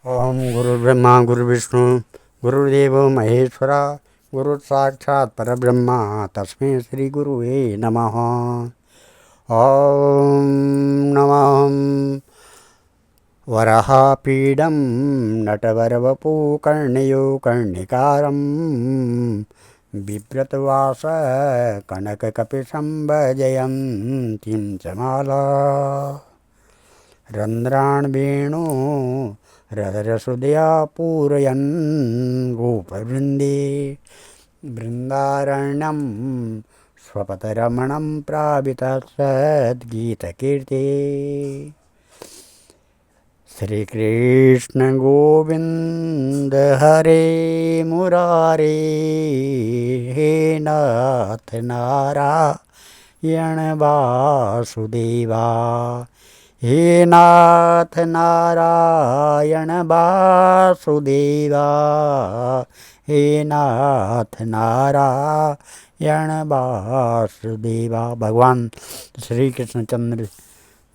ओम गुरुर्ब्रह्मा गुरुर्विष्णु गुरुर्देव महेश्वरा गुरु साक्षात् परब्रह्मा तस्मै श्री गुरुवे नमः। ओम नमः वराहपीडं नटवरवपु कर्णयो कर्णिकारं बिभ्रतवास कनककपिशम्भजयन्तीं च माला रन्ध्रान् वेणु हृदयसुधया पूरयन् गोपवृन्दे बृन्दारण्यं स्वपतरमणं प्रावितः सद्गीतकीर्ते। श्री कृष्ण गोविंद हरे मुरारे हे नाथ नारायण वासुदेवा हे नाथ नारायण वासुदेवा हे नाथ नारायण वासुदेवा। भगवान श्री कृष्णचंद्र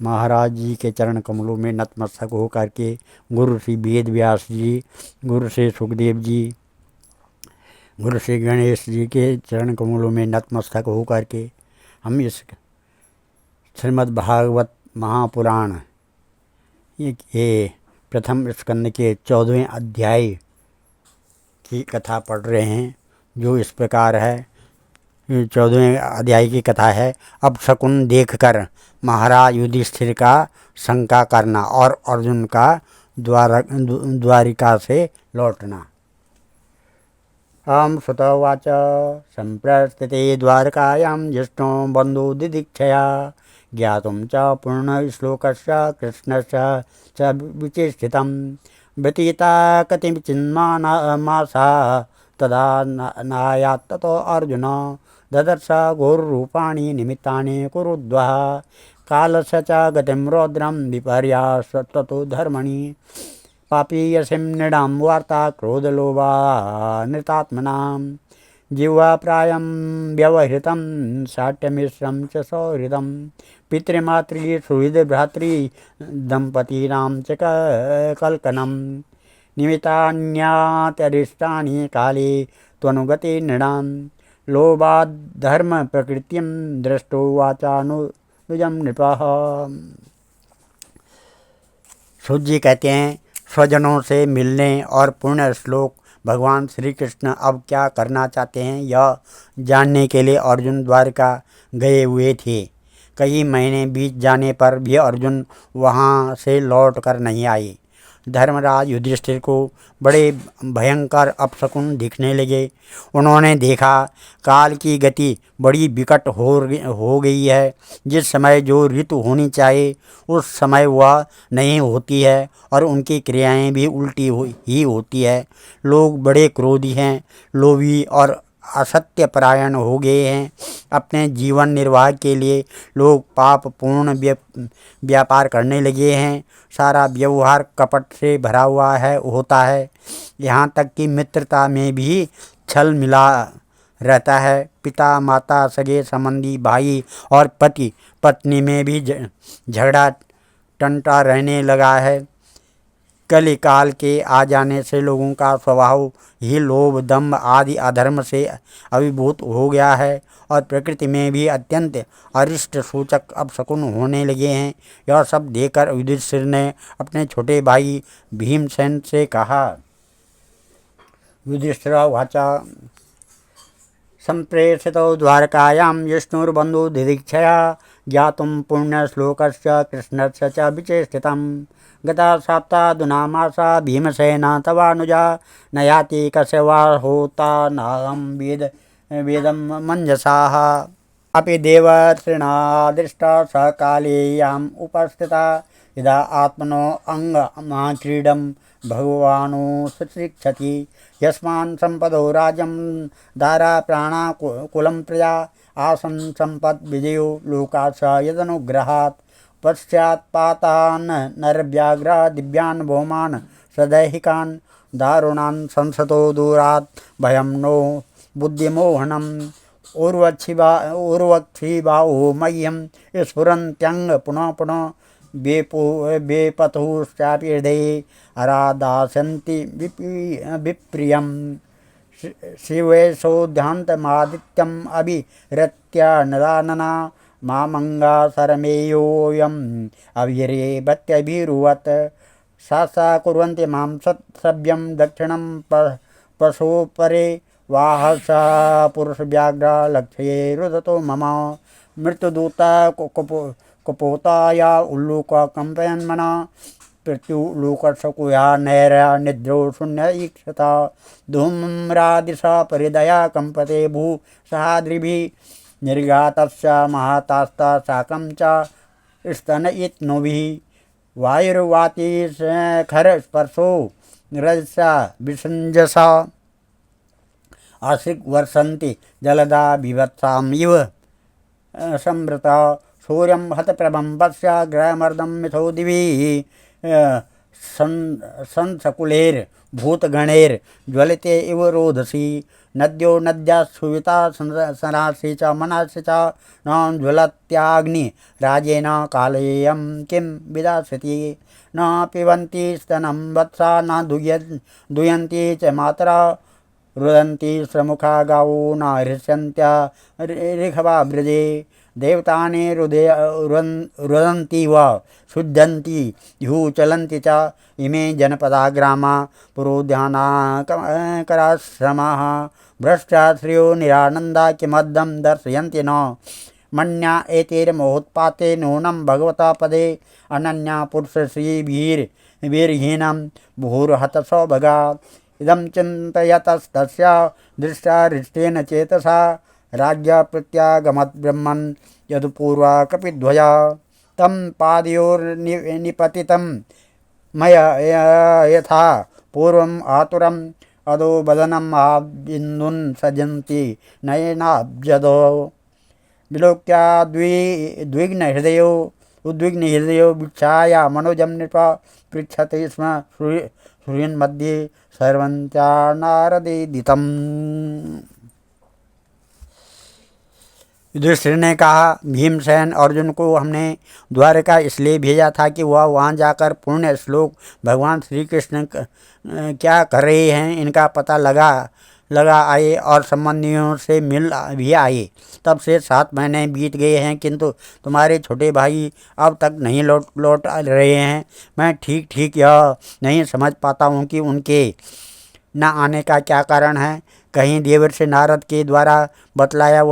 महाराज जी के चरण कमलों में नतमस्तक होकर के गुरु श्री वेद व्यास जी, गुरु श्री सुखदेव जी, गुरु श्री गणेश जी के चरण कमलों में नतमस्तक होकर के हम इस श्रीमद् भागवत महापुराण ये प्रथम स्कंद के 14वें अध्याय की कथा पढ़ रहे हैं, जो इस प्रकार है। 14वें अध्याय की कथा है अपशकुन देखकर महाराज युधिष्ठिर का शंका करना और अर्जुन का द्वारिका से लौटना। हम श्रुतवाच संप्रस्थिते द्वारकायां जिष्णो बंधु दिदीक्षया ज्ञातुं च पूर्णश्लोकस्य कृष्णस्य च विचेष्टितं व्यतीता कतिचिन्मासा तदा नायात् ततो अर्जुन ददर्श घोररूपाणि निमित्तानि कुरुद्वः कालस्य च गतिं रौद्रं विपर्यासततो धर्मणि पापीयसीं नृणां वार्ता क्रोधलोभा नृतात्मनां जिह्वा प्रायं व्यवहृतं शाट्यमिश्रं च सौहृदं पितृमातृ सुहृद भ्रातृ दंपतीनां च कल्कनं निमित्तान्यात्यरिष्टानि काले त्वनुगते नृणां लोभाद् धर्म प्रकृतिं दृष्टो वाचानुजं नृपः। सूत जी कहते हैं, स्वजनों से मिलने और पुण्य श्लोक भगवान श्री कृष्ण अब क्या करना चाहते हैं यह जानने के लिए अर्जुन द्वारका गए हुए थे। कई महीने बीत जाने पर भी अर्जुन वहां से लौट कर नहीं आए। धर्मराज युधिष्ठिर को बड़े भयंकर अपशकुन दिखने लगे। उन्होंने देखा काल की गति बड़ी विकट हो गई है। जिस समय जो ऋतु होनी चाहिए उस समय वह नहीं होती है और उनकी क्रियाएं भी उल्टी ही होती है। लोग बड़े क्रोधी हैं, लोभी और असत्य परायण हो गए हैं। अपने जीवन निर्वाह के लिए लोग पाप पूर्ण व्यापार करने लगे हैं। सारा व्यवहार कपट से भरा हुआ होता है। यहाँ तक कि मित्रता में भी छल मिला रहता है। पिता माता सगे संबंधी भाई और पति पत्नी में भी झगड़ा टंटा रहने लगा है। कलिकाल के आ जाने से लोगों का स्वभाव ही लोभ दंभ आदि अधर्म से अभिभूत हो गया है और प्रकृति में भी अत्यंत अरिष्ट सूचक अपशकुन होने लगे हैं। यह सब देखकर युधिष्ठिर ने अपने छोटे भाई भीमसेन से कहा। युधिष्ठिरवाच संप्रेषितो द्वारकायां विष्णुर्बन्धु दिदीक्षया ज्ञातुं पुण्यश्लोकस्य कृष्णस्य च विचेष्टितं गता सप्तादुना मासा भीमसेन तवानुजा न याति कस्य वा होता नाहं वेदं मञ्जसाः अपि देवतृणादृष्टा स कालेयाम् उपस्थिता यदा आत्मनो अङ्गमाक्रीडं भगवानो सुशिक्षति यस्मान् सम्पदो राज्यं दारा प्राणा कुलं प्रजा आसन् सम्पद् विजयो लोकात् स यदनुग्रहात् पश्चात्पातान् नरव्याघ्रा दिव्यान् भौमान् सदैहिकान् दारुणान् संसतो दूरात् भयं नो बुद्धिमोहनम् उर्वक्षिबाहो मह्यं स्फुरन्त्यङ्ग पुनः पुनः बेपथुश्चापि हृदये अरादास्यन्ति विप्रियं शिवेशोऽध्यान्तमादित्यम् अभिरत्यानदानना मामङ्गा सरमेयोऽयम् अभिरेवत्यभिरुवत् सा कुर्वन्ति मां सव्यं दक्षिणं पशोपरे वाहसा पुरुषव्याघ्रा लक्ष्ये रुदतो मम मृत्युदूता कुपोताया उल्लूका कम्पयन्मना प्रत्युल्लूकशकुया नैरा निद्रो शून्य ईक्षता धूम्रादिशा परिदया कंपते भू सहाद्रिभिः निर्घातस्य महातास्ता साकं च स्तनयित्नुभिः वायुर्वाति खर स्पर्शो रजसा विसंजसा आश्रिक वर्षन्ति जलदा बिभत्साम् इव संवृता सूर्यं हतप्रभं पश्या ग्रहमर्दं मिथो दिभिः संसकुलैर्भूतगणैर्ज्वलिते इव रोधसी नद्यो नद्या सुविता सनासि च मनासि च न ज्वलत्याग्निराजेन कालेयं किं विदास्यति न पिबन्ति स्तनं वत्सा न दुयन्ति च मातरा रुदन्ति श्रमुखा गावो न हृष्यन्त्या ऋखवा व्रजे देवतानि रुदन्ति वा शुद्धन्ति ह्यू चलन्ति च इमे जनपदा ग्रामा पुरोद्यानाकराश्रमाः भ्रष्टाश्रयो निरानन्दा किमद्दं दर्शयन्ति न मन्या एतैर्महोत्पाते नूनं भगवता पदे अनन्या पुरुषश्रीभिर्हीनं भूर्हतसौभगा इदं चिन्तयतस्तस्य दृष्टा हृष्टेन चेतसा राज्ञा प्रत्यागमद्ब्रह्मन् यदुपूर्वा कपिध्वजा तं पादयोर्निपतितं मया यथा पूर्वम् आतुरम् अदो बदनम् आबिन्दुन् सजन्ति नयनाब्जदो विलोक्या उद्विग्नहृदयो वीक्षाया मनोजं नृप पृच्छति स्म श्रूयन्मध्ये सर्वन्त्या नारदेदितम्। युधिष्ठिर ने कहा, भीमसेन अर्जुन को हमने द्वारका इसलिए भेजा था कि वह वहाँ जाकर पुण्य श्लोक भगवान श्री कृष्ण क्या कर रहे हैं इनका पता लगा आए और संबंधियों से मिल भी आए। तब से 7 महीने बीत गए हैं, किंतु तुम्हारे छोटे भाई अब तक नहीं लौट रहे हैं। मैं ठीक यह नहीं समझ पाता हूँ कि उनके न आने का क्या कारण है। कहीं देवर्षि नारद के द्वारा बतलाया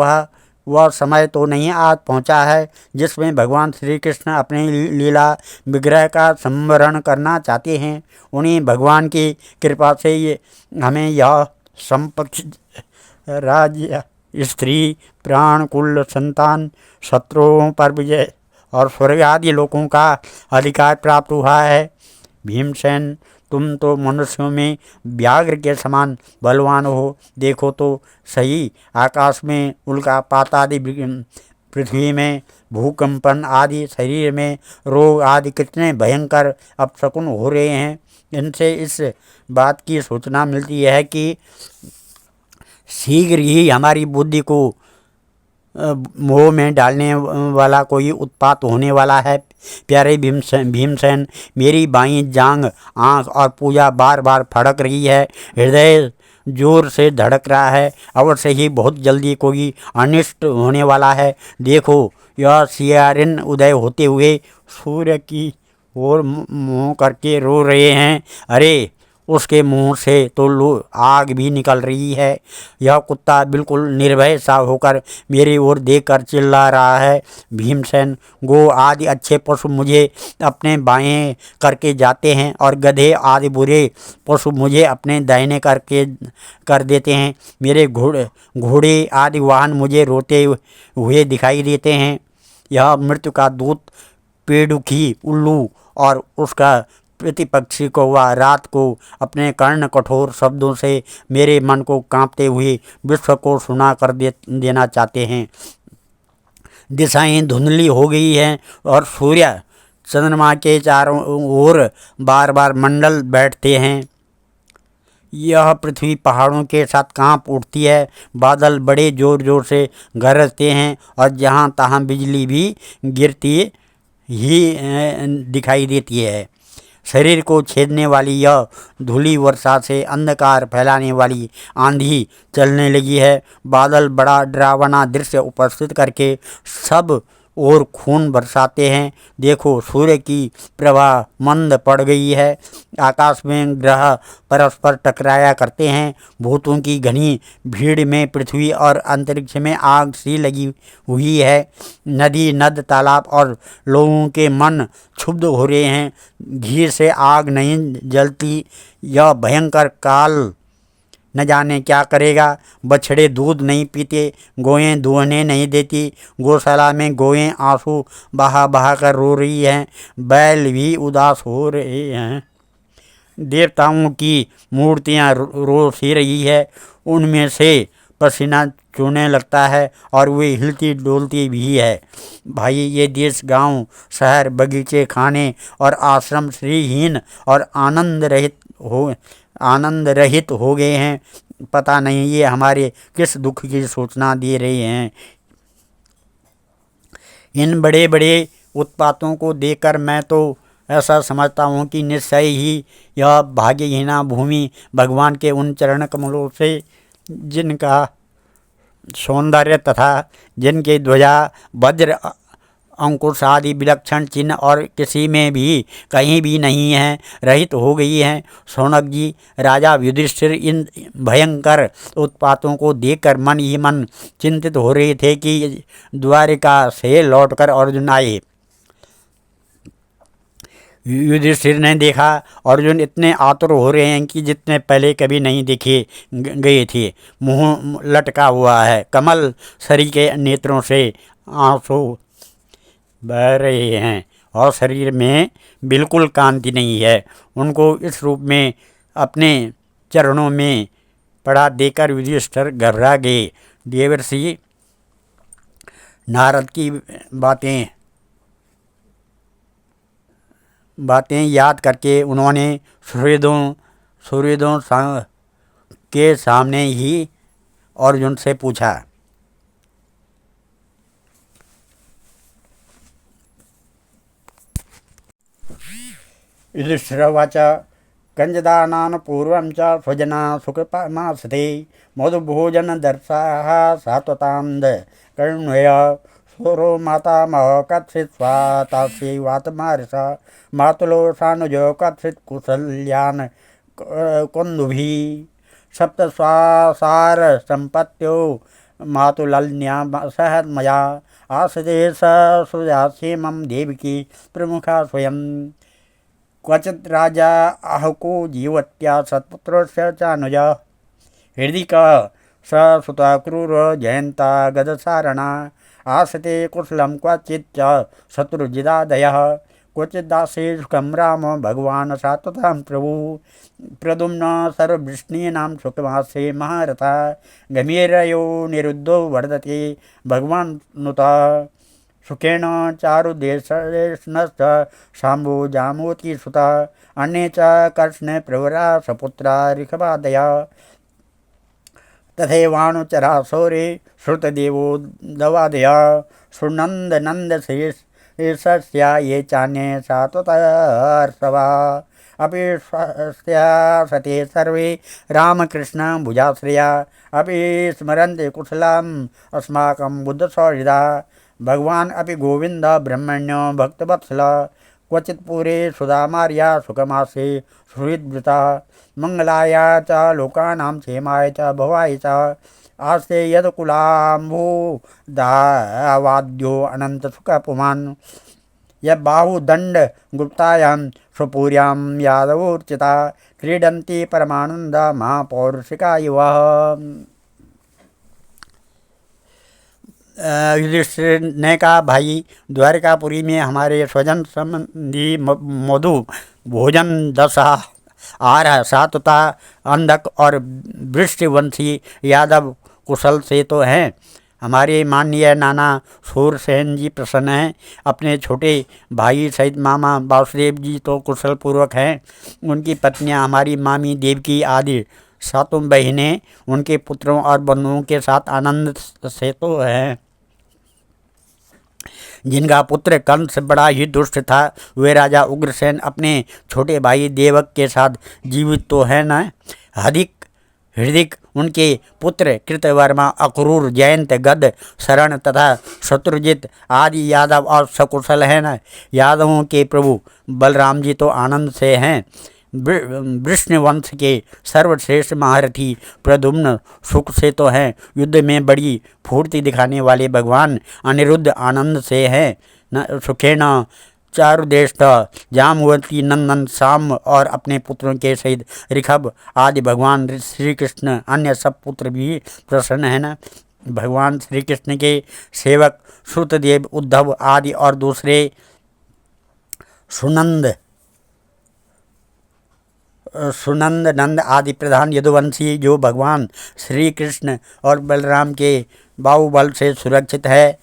वह समय तो नहीं आज पहुंचा है जिसमें भगवान श्री कृष्ण अपने लीला विग्रह का संवरण करना चाहते हैं। उन्हीं भगवान की कृपा से हमें यह संपत्ति, राज्य, स्त्री, प्राण, कुल, संतान, शत्रुओं पर विजय और स्वर्ग आदि लोकों का अधिकार प्राप्त हुआ है। भीमसेन, तुम तो मनुष्यों में व्याघ्र के समान बलवान हो। देखो तो सही, आकाश में उल्कापात आदि, पृथ्वी में भूकंपन आदि, शरीर में रोग आदि कितने भयंकर अपशकुन हो रहे हैं। इनसे इस बात की सूचना मिलती है कि शीघ्र ही हमारी बुद्धि को मोह में डालने वाला कोई उत्पात होने वाला है। प्यारे भीमसेन, मेरी बाईं जांघ, आँख और पूजा बार बार फड़क रही है। हृदय जोर से धड़क रहा है। अवश्य ही बहुत जल्दी कोई अनिष्ट होने वाला है। देखो, यह सियारिन उदय होते हुए सूर्य की ओर मुँह करके रो रहे हैं। अरे, उसके मुंह से तो आग भी निकल रही है। यह कुत्ता बिल्कुल निर्भय सा होकर मेरी ओर देखकर चिल्ला रहा है। भीमसेन, गो आदि अच्छे पशु मुझे अपने बाएं करके जाते हैं और गधे आदि बुरे पशु मुझे अपने दाहिने कर देते हैं। मेरे घोड़े आदि वाहन मुझे रोते हुए दिखाई देते हैं। यह मृत्यु का दूत पेड़ुखी उल्लू और उसका प्रतिपक्षी कौवा रात को अपने कर्ण कठोर शब्दों से मेरे मन को कांपते हुए विश्व को सुना कर देना चाहते हैं। दिशाएं धुंधली हो गई हैं और सूर्य चंद्रमा के चारों ओर बार बार मंडल बैठते हैं। यह पृथ्वी पहाड़ों के साथ कांप उठती है। बादल बड़े जोर जोर से गरजते हैं और जहाँ तहाँ बिजली भी ही दिखाई देती है। शरीर को छेदने वाली यह धूली वर्षा से अंधकार फैलाने वाली आंधी चलने लगी है। बादल बड़ा डरावना दृश्य उपस्थित करके सब और खून बरसाते हैं। देखो, सूर्य की प्रभा मंद पड़ गई है। आकाश में ग्रह परस्पर टकराया करते हैं। भूतों की घनी भीड़ में पृथ्वी और अंतरिक्ष में आग सी लगी हुई है। नदी, नद, तालाब और लोगों के मन क्षुब्ध हो रहे हैं। घी से आग नहीं जलती। यह भयंकर काल न जाने क्या करेगा। बछड़े दूध नहीं पीते, गोएं दुहने नहीं देती। गौशाला में गोएं आंसू बहा बहा कर रो रही हैं। बैल भी उदास हो रहे हैं। देवताओं की मूर्तियां रो सी रही है। उनमें से पसीना चूने लगता है और वे हिलती डोलती भी है। भाई, ये देश, गांव, शहर, बगीचे, खाने और आश्रम श्रीहीन और आनंद रहित हो गए हैं। पता नहीं ये हमारे किस दुख की सूचना दे रहे हैं। इन बड़े बड़े उत्पातों को देखकर मैं तो ऐसा समझता हूँ कि निश्चय ही यह भाग्यहीना भूमि भगवान के उन चरण कमलों से, जिनका सौंदर्य तथा जिनके ध्वजा वज्र अंकुश आदि विलक्षण चिन्ह और किसी में भी कहीं भी नहीं है, रहित हो गई हैं। शौनक जी, राजा युधिष्ठिर इन भयंकर उत्पातों को देखकर मन ही मन चिंतित हो रहे थे कि द्वारिका से लौटकर अर्जुन आए। युधिष्ठिर ने देखा अर्जुन इतने आतुर हो रहे हैं कि जितने पहले कभी नहीं देखे गए थे। मुंह लटका हुआ है, कमल सरी के नेत्रों से आंसू बह रहे हैं और शरीर में बिल्कुल कांति नहीं है। उनको इस रूप में अपने चरणों में पड़ा देकर युधिष्ठिर घबरा गए। देवर्षि नारद की बातें याद करके उन्होंने सूर्योदयों के सामने ही अर्जुन से पूछा। युधिष्ठिरवाच कंजदानान् पूर्वं च स्वजना सुखमासते मधुभोजनदर्शाः सात्वतान्द कर्ण्वय सोरो मातामह कथ्चित् स्वातास्यैवात्मार्षा मातुलो सानुजो कथ्चित् कुशल्यान् कुन्दुभिः सप्तस्वासार सम्पत्त्यो मातुलन्या सह मया आसते स सुजासीमं देवकी प्रमुखा स्वयं क्वचित् राजा आहको जीवत्या सत्पुत्रस्य चानुजा हृदिका स सुता क्रूर जयन्ता गदसारणा आसते कुशलं क्वचित् च शत्रुजिदादयः क्वचित् दासे सुखं राम भगवान् सात्वतां प्रभु प्रद्युम्न सर्ववृष्णीनां सुखमासे महारथा गमीरयो निरुद्धो वर्धते भगवान् नुता सुखेन चारुदेशनश्च शाम्भो जामोति सुता अन्ये च कर्ष्ण प्रवरा सपुत्रा ऋषभादया तथैवानुचरा सौरे श्रुतदेवो दवादया सुनन्दनन्दशेषस्या ये चान्ये सात्वतर्षभा अपि सते सर्वे रामकृष्णभुजाश्रया अपि स्मरन्ते कुशलम् अस्माकं बुद्धसौहृदा भगवान् अपि गोविन्द ब्रह्मण्यो भक्तवत्सल क्वचित् पूरे सुधामार्या सुखमासे सुहृद्वृता मंगलाया च लोकानां क्षेमाय च भवाय च आस्ते यदकुलाम्भो दावाद्यो अनंत सुख पुमान् यबाहुदंड गुप्तायां स्वपुर्यां यादवोर्चिता क्रीडन्ति परमानंद महापौरुषिका युवा। युधिष्ठिर ने कहा, भाई, द्वारिकापुरी में हमारे स्वजन संबंधी मधु भोजन दशा आ रहा। सात्वता, अंधक और वृष्टिवंशी यादव कुशल से तो हैं। हमारे माननीय नाना सूरसेन जी प्रसन्न हैं। अपने छोटे भाई सहित मामा वासुदेव जी तो कुशल पूर्वक हैं। उनकी पत्नियां हमारी मामी देवकी आदि सातों बहनें उनके पुत्रों और बंधुओं के साथ आनंद से तो हैं। जिनका पुत्र कंस बड़ा ही दुष्ट था, वे राजा उग्रसेन अपने छोटे भाई देवक के साथ जीवित तो है न। अधिक हृदिक उनके पुत्र कृतवर्मा, अक्रूर, जयंत, गद, शरण तथा शत्रुजित आदि यादव और सकुशल है न। यादवों के प्रभु बलराम जी तो आनंद से हैं। वृष्णवंश के सर्वश्रेष्ठ महारथी प्रद्युम्न सुख से तो हैं। युद्ध में बड़ी फूर्ति दिखाने वाले भगवान अनिरुद्ध आनंद से हैं। न सुखेन चारुदेष्ट, जामवती नंदन साम और अपने पुत्रों के सहित ऋषभ आदि भगवान श्री कृष्ण अन्य सब पुत्र भी प्रसन्न है न। भगवान श्री कृष्ण के सेवक श्रुतदेव, उद्धव आदि और दूसरे सुनंद नंद आदि प्रधान यदुवंशी जो भगवान श्री कृष्ण और बलराम के बाहुबल से सुरक्षित है,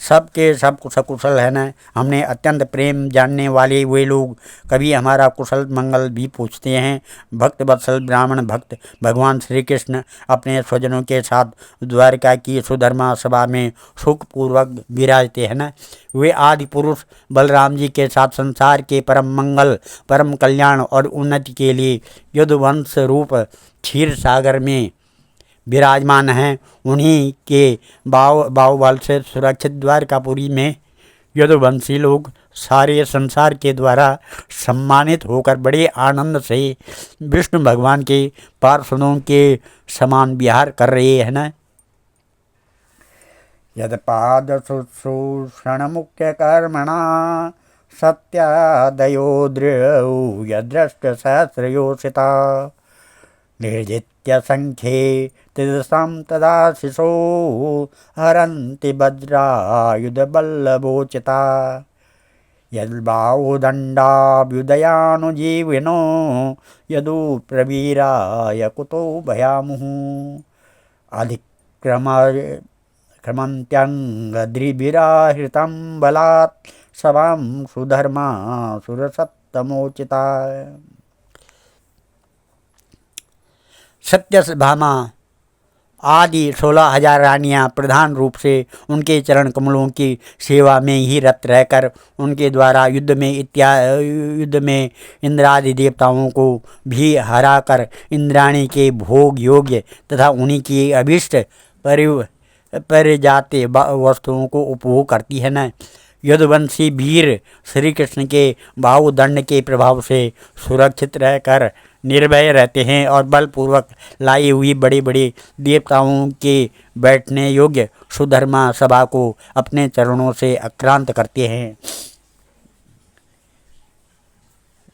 सब के सब सकुशल है न। हमने अत्यंत प्रेम जानने वाले वे लोग कभी हमारा कुशल मंगल भी पूछते हैं। भक्त वत्सल ब्राह्मण भक्त भगवान श्री कृष्ण अपने स्वजनों के साथ द्वारका की सुधर्मा सभा में सुखपूर्वक विराजते हैं न। वे आदि पुरुष बलराम जी के साथ संसार के परम मंगल, परम कल्याण और उन्नति के लिए यदुवंश रूप क्षीर सागर में विराजमान हैं। उन्हीं के बाहुबल से सुरक्षित द्वारकापुरी में यदुवंशी लोग सारे संसार के द्वारा सम्मानित होकर बड़े आनंद से विष्णु भगवान के पार्षदों के समान विहार कर रहे हैं न। यदपाद शुश्रूषण मुख्य कर्मणा सत्यादयो दृढ़ यदृष्ट सहस्रयोषिता निर्जित्य संख्ये तिदृशं तदाशिषो हरन्ति वज्रायुधबल्लभोचिता यद्बाहुदण्डाभ्युदयानुजीविनो यदु प्रवीराय कुतो भयामुहुः अधिक्रमन्त्यङ्गद्रिभिराहृतं बलात् सवां सुधर्मा सुरसत्तमोचिता। सत्यभामा आदि 16,000 रानियां प्रधान रूप से उनके चरण कमलों की सेवा में ही रत रहकर उनके द्वारा युद्ध में इंद्रादि देवताओं को भी हराकर इंद्राणी के भोग योग्य तथा उन्हीं की अभीष्ट परिजाते वस्तुओं को उपभोग करती है न। यदुवंशी वीर श्री कृष्ण के बाहुदंड के प्रभाव से सुरक्षित रहकर निर्भय रहते हैं और बलपूर्वक लाई हुई बड़े बड़े देवताओं के बैठने योग्य सुधर्मा सभा को अपने चरणों से आक्रांत करते हैं।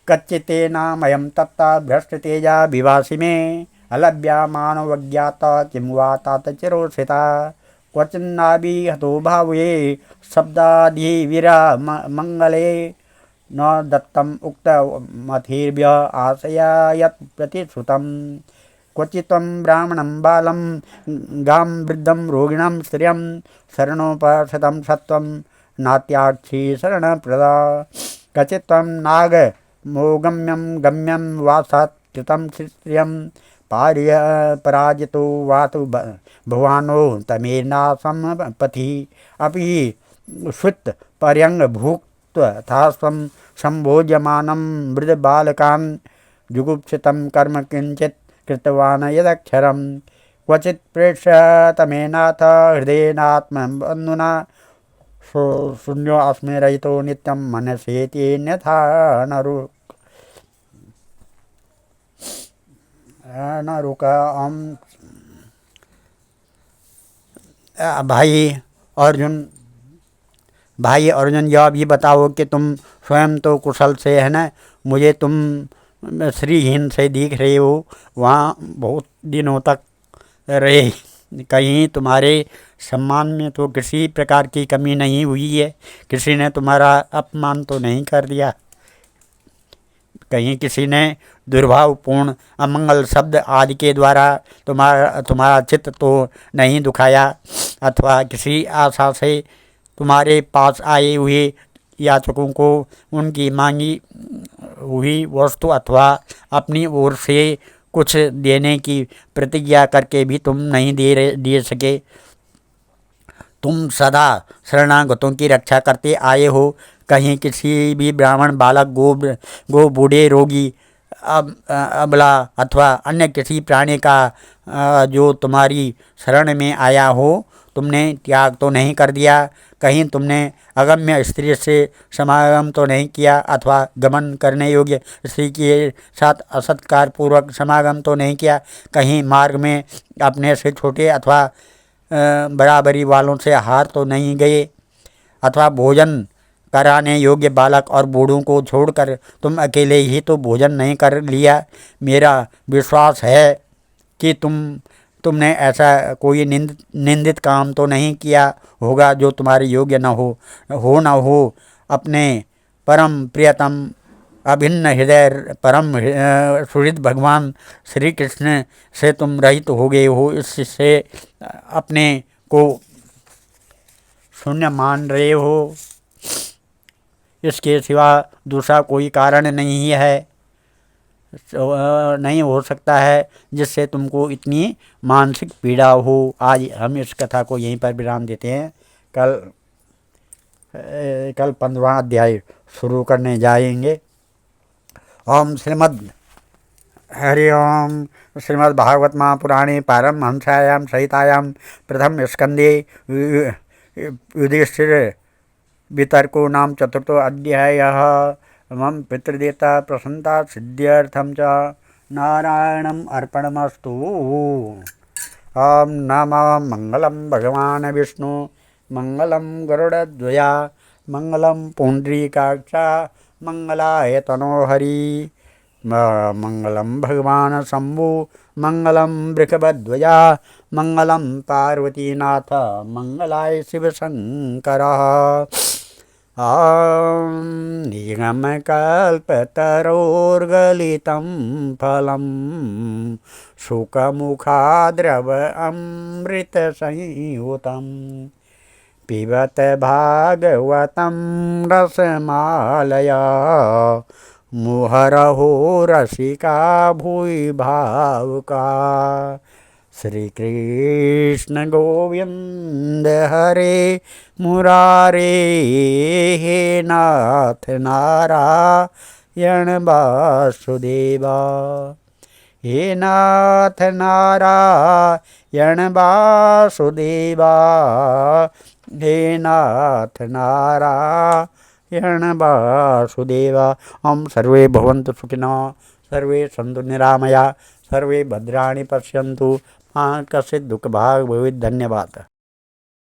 कच्चिते नामयम तत्ता भ्रष्ट तेजा विवासी में अलभ्या मानवज्ञाता किम वा तात चिरोषिता क्वचिन्नाभि हतो भावे शब्दाधि वीरा मंगले न दत्तम उक्त मथिर्भ्य आशया यत् प्रतिश्रुतं क्वचित्तं ब्राह्मणं बालं गां वृद्धं रोगिणं स्त्रियं शरणोपशतं सत्वं नात्याक्षी शरणप्रदा क्वचित्तं नागमोगम्यं गम्यं वासात् कृतं श्रियं पराजितो वातु भुवानो तमेनासं पथि अपि श्रुत पर्यंग भुक्त्वा संभोज्यमानं मृदबालकान् जुगुप्सितं कर्म किंचित् कृतवान् यदक्षरं क्वचित् प्रेक्षतमेनाथ हृदयेनात्मबन्धुना शून्यो अस्मे रहितो नित्यं मनसेत्यन्यथा न रुका। भाई अर्जुन यह भी बताओ कि तुम स्वयं तो कुशल से है ना, मुझे तुम श्रीहीन से दिख रहे हो। वहाँ बहुत दिनों तक रहे, कहीं तुम्हारे सम्मान में तो किसी प्रकार की कमी नहीं हुई है, किसी ने तुम्हारा अपमान तो नहीं कर दिया, कहीं किसी ने दुर्भावपूर्ण अमंगल शब्द आदि के द्वारा तुम्हारा चित्त तो नहीं दुखाया, अथवा किसी आशा से तुम्हारे पास आए हुए याचकों को उनकी मांगी हुई वस्तु अथवा अपनी ओर से कुछ देने की प्रतिज्ञा करके भी तुम नहीं दे सके। तुम सदा शरणागतों की रक्षा करते आए हो। कहीं किसी भी ब्राह्मण बालक, गो बूढ़े, रोगी, अबला अथवा अन्य किसी प्राणी का जो तुम्हारी शरण में आया हो, तुमने त्याग तो नहीं कर दिया। कहीं तुमने अगम्य स्त्री से समागम तो नहीं किया, अथवा गमन करने योग्य स्त्री के साथ असत्कार पूर्वक समागम तो नहीं किया। कहीं मार्ग में अपने से छोटे अथवा बराबरी वालों से हार तो नहीं गए, अथवा भोजन कराने योग्य बालक और बूढ़ों को छोड़कर तुम अकेले ही तो भोजन नहीं कर लिया। मेरा विश्वास है कि तुमने ऐसा कोई निंदित काम तो नहीं किया होगा जो तुम्हारे योग्य न हो। अपने परम प्रियतम अभिन्न हृदय परम सुहृद भगवान श्री कृष्ण से तुम रहित हो गए हो। इससे अपने को शून्य मान रहे हो। इसके सिवा दूसरा कोई कारण नहीं है, नहीं हो सकता है जिससे तुमको इतनी मानसिक पीड़ा हो। आज हम इस कथा को यहीं पर विराम देते हैं। कल 15वां अध्याय शुरू करने जाएंगे। ओम हरि ओम। श्रीमद् भागवत महापुराणे पारमहंस्यां संहितायां प्रथम स्कंदे युधिष्ठिर वितर्को नाम चतुर्थो अध्यायः। मम पितृदेवता प्रसन्नता सिद्ध्यर्थं च नारायणम् अर्पणमस्तु। ओम नमः मंगलम भगवान विष्णु, मंगलम गरुड़ध्वजा, मंगलम पुंडरीकाक्षा, मंगलाय तनोहरि, मंगलम भगवान शंभु, मंगलम वृषभध्वजा, मंगलम पार्वतीनाथ, मंगलाय शिव शंकर। निगमकल्पतरोर्गलितं फलं शुकमुखाद्रव अमृतसंयुतं पिबत भागवतं रसमालया मुहुरहो रसिका भूरि भावुका। श्री कृष्ण गोविंद हरे मुरारे, हे नाथ नारायण वासुदेवा, हे नाथ नारायण वासुदेवा, हे नाथ नारायण वासुदेवा। हम सर्वे भवन्तु सुखिनः, सर्वे सन्तु निरामया, सर्वे भद्राणि पश्यन्तु, मा कश्चित् दुःखभाग् भवेत्। धन्यवाद।